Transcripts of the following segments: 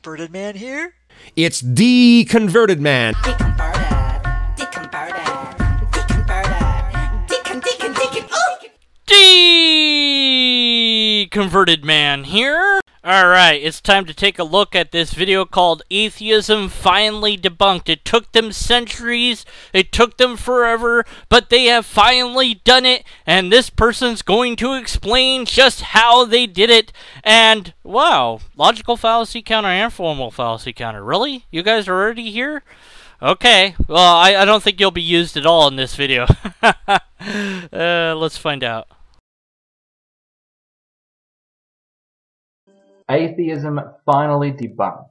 Converted man here? It's Deconverted Man. Deconverted. Deconverted man here. Alright, it's time to take a look at this video called Atheism Finally Debunked. It took them centuries, it took them forever, but they have finally done it, and this person's going to explain just how they did it. And, wow, logical fallacy counter and formal fallacy counter. Really? You guys are already here? Okay, well, I don't think you'll be used at all in this video. Let's find out. Atheism Finally Debunked.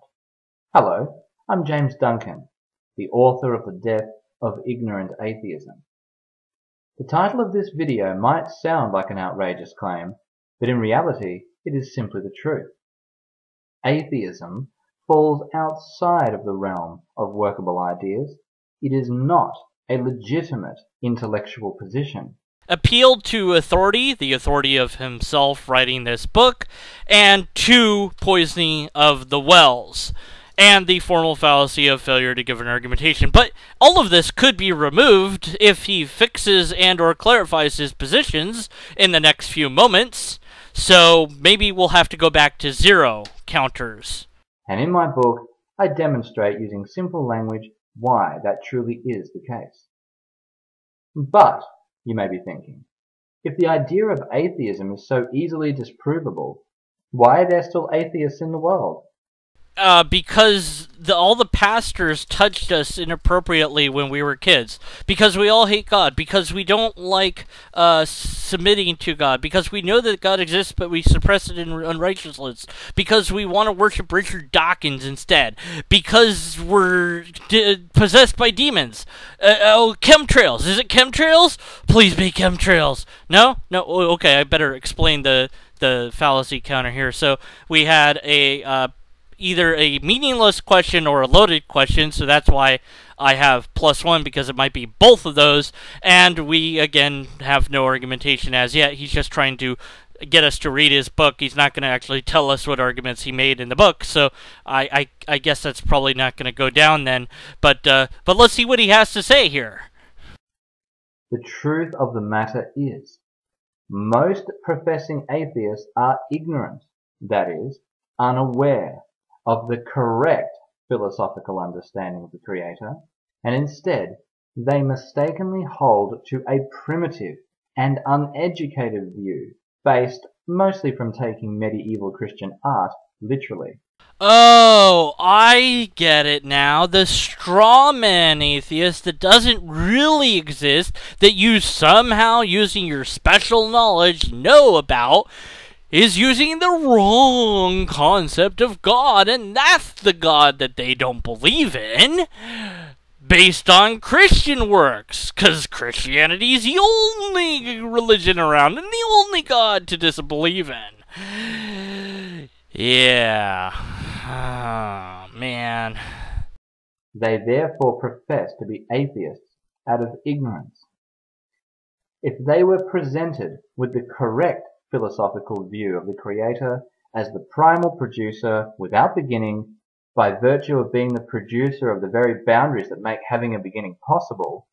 Hello, I'm James Duncan, the author of The Death of Ignorant Atheism. The title of this video might sound like an outrageous claim, but in reality it is simply the truth. Atheism falls outside of the realm of workable ideas. It is not a legitimate intellectual position. Appealed to authority, the authority of himself writing this book, and to poisoning of the wells, and the formal fallacy of failure to give an argumentation. But all of this could be removed if he fixes and or clarifies his positions in the next few moments, so maybe we'll have to go back to zero counters. And in my book, I demonstrate using simple language why that truly is the case. But you may be thinking, if the idea of atheism is so easily disprovable, why are there still atheists in the world? Because all the pastors touched us inappropriately when we were kids. Because we all hate God. Because we don't like submitting to God. Because we know that God exists, but we suppress it in unrighteousness. Because we want to worship Richard Dawkins instead. Because we're possessed by demons. Chemtrails. Is it chemtrails? Please be chemtrails. No? No? Okay, I better explain the fallacy counter here. So we had either a meaningless question or a loaded question, so that's why I have +1, because it might be both of those, and we, again, have no argumentation as yet. He's just trying to get us to read his book. He's not going to actually tell us what arguments he made in the book, so I guess that's probably not going to go down then, but let's see what he has to say here. The truth of the matter is, most professing atheists are ignorant, that is, unaware of the correct philosophical understanding of the Creator, and instead they mistakenly hold to a primitive and uneducated view based mostly from taking medieval Christian art literally. Oh, I get it now. The straw man atheist that doesn't really exist, that you somehow, using your special knowledge, know about, is using the wrong concept of God, and that's the God that they don't believe in, based on Christian works, because Christianity's the only religion around, and the only God to disbelieve in. Yeah. Oh, man. They therefore profess to be atheists out of ignorance. If they were presented with the correct philosophical view of the Creator as the primal producer without beginning, by virtue of being the producer of the very boundaries that make having a beginning possible,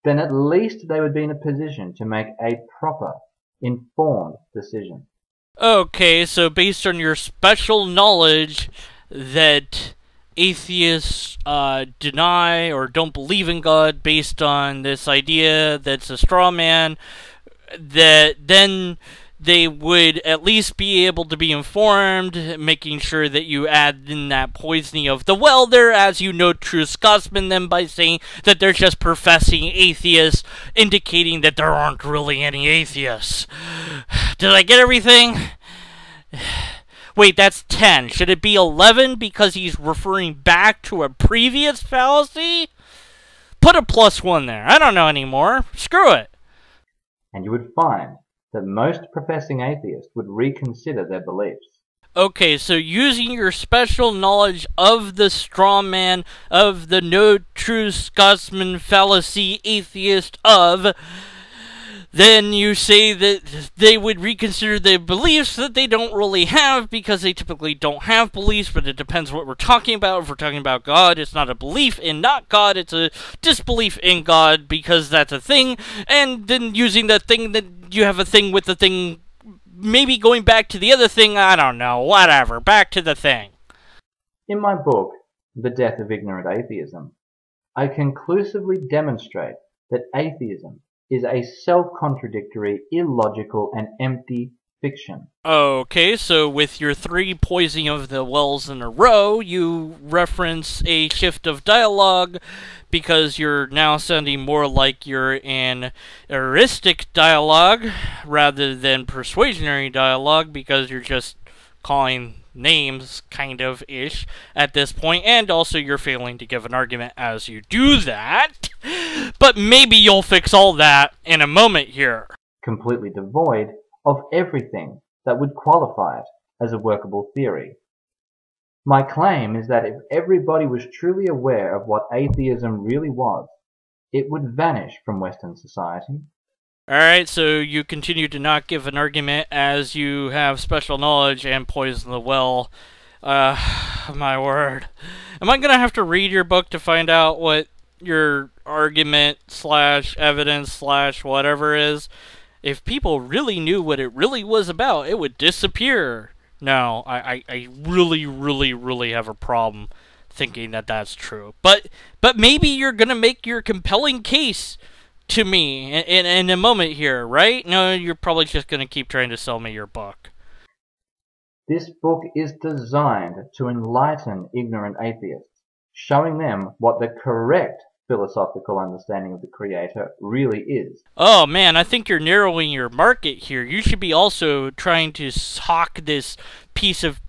then at least they would be in a position to make a proper, informed decision. Okay, so based on your special knowledge that atheists deny or don't believe in God based on this idea that's a straw man, that then they would at least be able to be informed, making sure that you add in that poisoning of the well there, as you know, true Scotsman, then by saying that they're just professing atheists, indicating that there aren't really any atheists. Did I get everything? Wait, that's 10. Should it be 11 because he's referring back to a previous fallacy? Put a +1 there. I don't know anymore. Screw it. And you would find that most professing atheists would reconsider their beliefs. Okay, so using your special knowledge of the straw man, of the no true Scotsman fallacy atheist of, Then you say that they would reconsider their beliefs that they don't really have because they typically don't have beliefs, but it depends what we're talking about. If we're talking about God, it's not a belief in not God, it's a disbelief in God because that's a thing, and then using the thing that you have a thing with the thing, maybe going back to the other thing, I don't know, whatever, back to the thing. In my book, The Death of Ignorant Atheism, I conclusively demonstrate that atheism is a self-contradictory, illogical, and empty fiction. Okay, so with your 3 poisoning of the wells in a row, you reference a shift of dialogue because you're now sounding more like you're in heuristic dialogue rather than persuasionary dialogue because you're just calling names, kind of ish, at this point, and also you're failing to give an argument as you do that. But maybe you'll fix all that in a moment here. Completely devoid of everything that would qualify it as a workable theory. My claim is that if everybody was truly aware of what atheism really was, it would vanish from Western society. Alright, so you continue to not give an argument as you have special knowledge and poison the well. My word. Am I gonna have to read your book to find out what your argument / evidence / whatever is? If people really knew what it really was about, it would disappear. No, I really have a problem thinking that that's true. But maybe you're gonna make your compelling case to me in a moment here, right? No, you're probably just going to keep trying to sell me your book. This book is designed to enlighten ignorant atheists, showing them what the correct philosophical understanding of the Creator really is. Oh man, I think you're narrowing your market here. You should be also trying to hawk this piece of,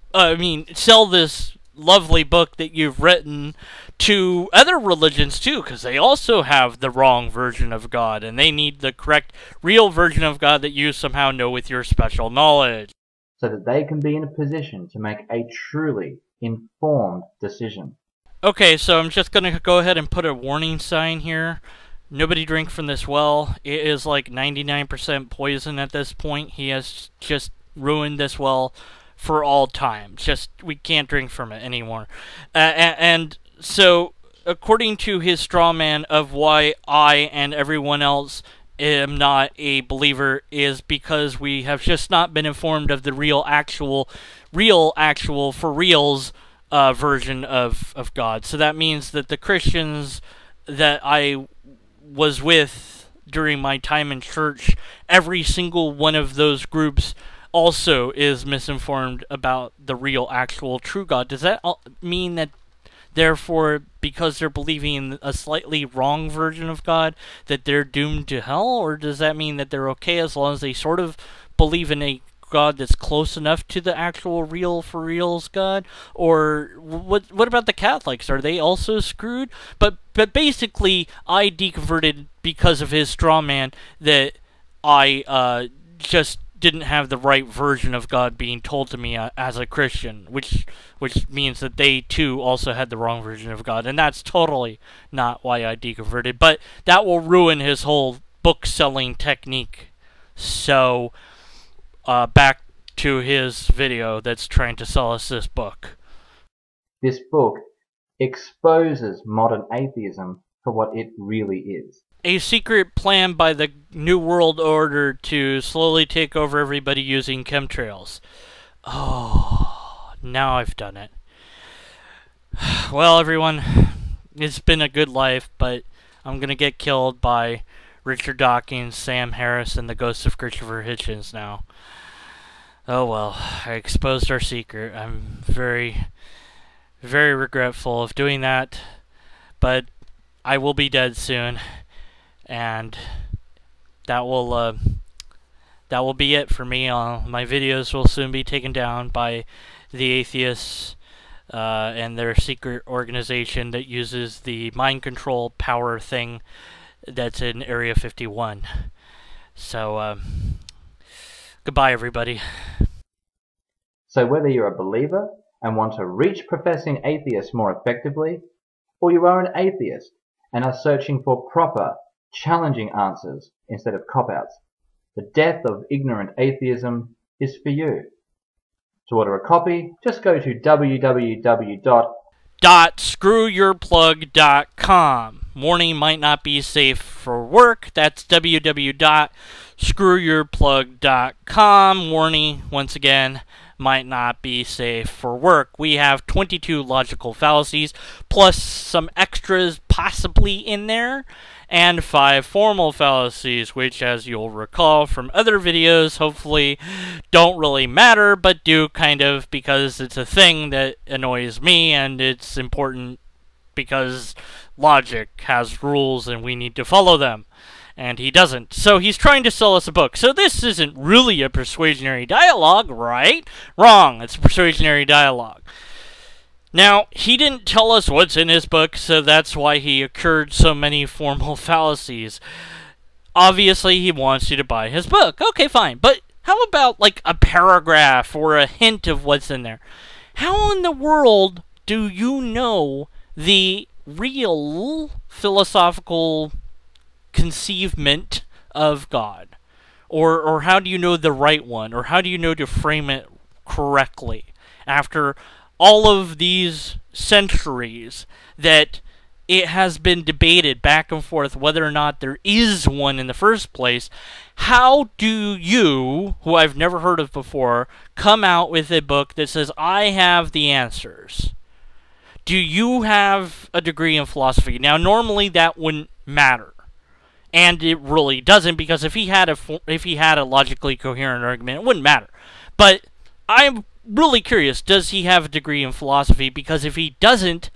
sell this lovely book that you've written to other religions too, because they also have the wrong version of God, and they need the correct, real version of God that you somehow know with your special knowledge. So that they can be in a position to make a truly informed decision. Okay, so I'm just going to go ahead and put a warning sign here. Nobody drink from this well. It is like 99% poison at this point. He has just ruined this well for all time. We can't drink from it anymore. And so, according to his straw man of why I and everyone else am not a believer is because we have just not been informed of the real actual for reals version of God. So that means that the Christians that I was with during my time in church, every single one of those groups also is misinformed about the real, actual, true God. Does that mean that, therefore, because they're believing in a slightly wrong version of God, that they're doomed to hell? Or does that mean that they're okay as long as they sort of believe in a God that's close enough to the actual real for reals God? Or what about the Catholics? Are they also screwed? But basically, I deconverted because of his straw man that I just didn't have the right version of God being told to me as a Christian, which means that they too also had the wrong version of God, and that's totally not why I deconverted. But that will ruin his whole book selling technique. So back to his video that's trying to sell us this book. This book exposes modern atheism for what it really is. A secret plan by the New World Order to slowly take over everybody using chemtrails. Oh, now I've done it. Well, everyone, it's been a good life, but I'm gonna get killed by Richard Dawkins, Sam Harris, and the ghost of Christopher Hitchens now. Oh well, I exposed our secret. I'm very, very regretful of doing that, but I will be dead soon. And that will be it for me. My videos will soon be taken down by the atheists and their secret organization that uses the mind control power thing that's in Area 51. So, goodbye, everybody. So whether you're a believer and want to reach professing atheists more effectively, or you are an atheist and are searching for proper, challenging answers instead of cop-outs, The Death of Ignorant Atheism is for you. To order a copy, just go to www.screwyourplug.com. Warning, might not be safe for work. That's www.screwyourplug.com. Warning, once again, might not be safe for work. We have 22 logical fallacies, plus some extras possibly in there, and 5 formal fallacies, which, as you'll recall from other videos, hopefully don't really matter, but do kind of, because it's a thing that annoys me, and it's important because logic has rules and we need to follow them. And he doesn't. So he's trying to sell us a book. So this isn't really a persuasionary dialogue, right? Wrong. It's a persuasionary dialogue. Now, he didn't tell us what's in his book, so that's why he occurred so many formal fallacies. Obviously, he wants you to buy his book. Okay, fine. But how about, like, a paragraph or a hint of what's in there? How in the world do you know the real philosophical conceivement of God? Or how do you know the right one? Or how do you know to frame it correctly? After all of these centuries that it has been debated back and forth whether or not there is one in the first place, how do you, who I've never heard of before, come out with a book that says, I have the answers? Do you have a degree in philosophy? Now, normally that wouldn't matter. And it really doesn't, because if he had a logically coherent argument, it wouldn't matter. But I'm really curious, does he have a degree in philosophy? Because if he doesn't,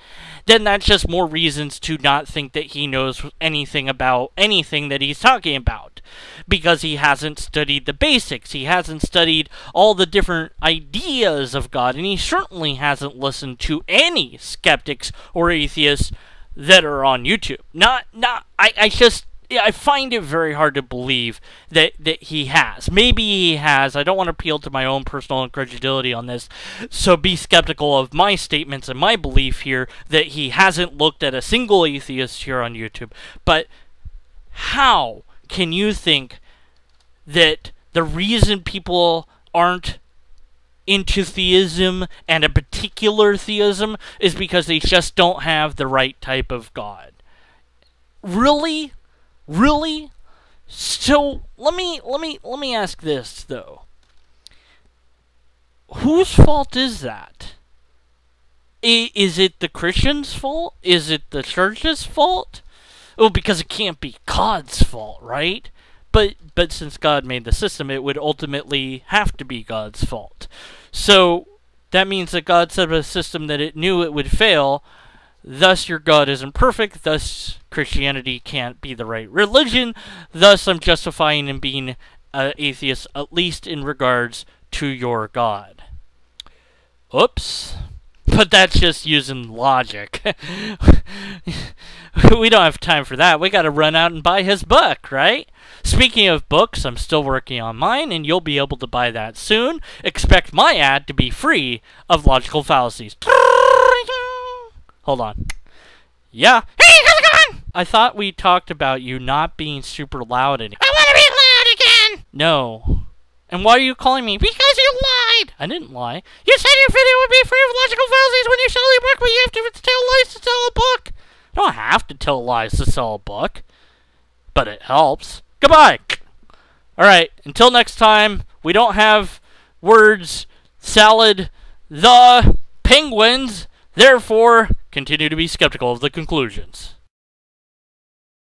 then that's just more reasons to not think that he knows anything about anything that he's talking about. Because he hasn't studied the basics, he hasn't studied all the different ideas of God, and he certainly hasn't listened to any skeptics or atheists that are on YouTube. I find it very hard to believe that he has. Maybe he has. I don't want to appeal to my own personal incredulity on this, so be skeptical of my statements and my belief here that he hasn't looked at a single atheist here on YouTube. But how can you think that the reason people aren't into theism and a particular theism is because they just don't have the right type of God? Really? Really? So let me ask this though. Whose fault is that? Is it the Christian's fault? Is it the church's fault? Oh, because it can't be God's fault, right? But since God made the system, it would ultimately have to be God's fault. So that means that God set up a system that it knew it would fail. Thus, your God isn't perfect. Thus, Christianity can't be the right religion. Thus, I'm justifying in being an atheist, at least in regards to your God. Oops. But that's just using logic. We don't have time for that. We got to run out and buy his book, right? Speaking of books, I'm still working on mine, and you'll be able to buy that soon. Expect my ad to be free of logical fallacies. Hold on. Yeah. Hey, how's it going? I thought we talked about you not being super loud anymore. I want to be loud again! No. And why are you calling me? Because you lied! I didn't lie. You said your video would be free of logical fallacies when you sell your book, but you have to tell lies to sell a book! I don't have to tell lies to sell a book. But it helps. Goodbye! Alright, until next time, we don't have words, salad, the penguins, therefore, continue to be skeptical of the conclusions.